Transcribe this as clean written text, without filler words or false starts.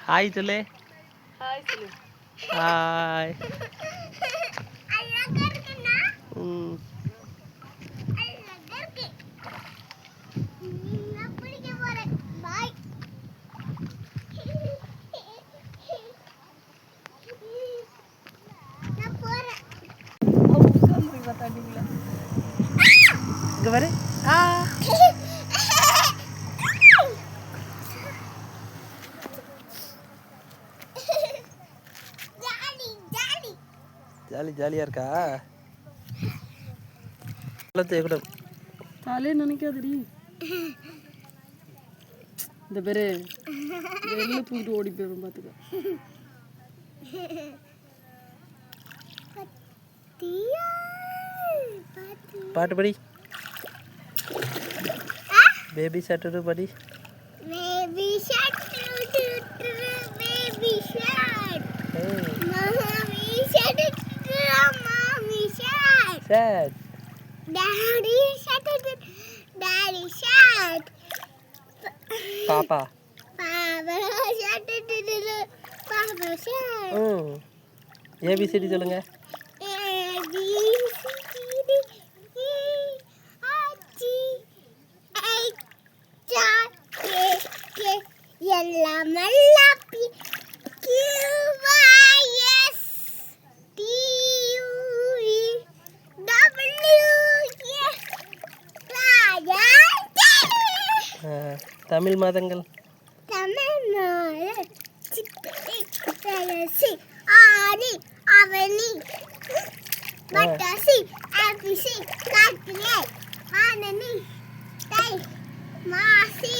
Hi சொல்லு. Hi சொல்லு. Hi. இங்க பாரு. ஜாலி ஜாலியா இருக்கா? கூட தலையே நினைக்காதடி. இந்த பேரு வெளில தூக்கிட்டு ஓடி போயிடும் பார்த்துக்க. பாட்டு படி. பேபி ஷார்ட் படி. பேபி ஷார்ட் பேபி ஷார்ட் மாமி ஷார்ட் மாமி ஷார்ட் ஷார்ட் டாடி ஷார்ட் பாப்பா பாப்பா ஷார்ட் பாப்பா ஷார்ட் ஏபிசிடி சொல்லுங்க. எல்லாம் மல்லாப்பி QYS TUV WX தமிழ் மாதங்கள். தமிழ்நாடு சித்திரை தயசி ஆடி அவனி பட்டாசி ஆபிசி கார்த்திகை ஆனனி தை மாசி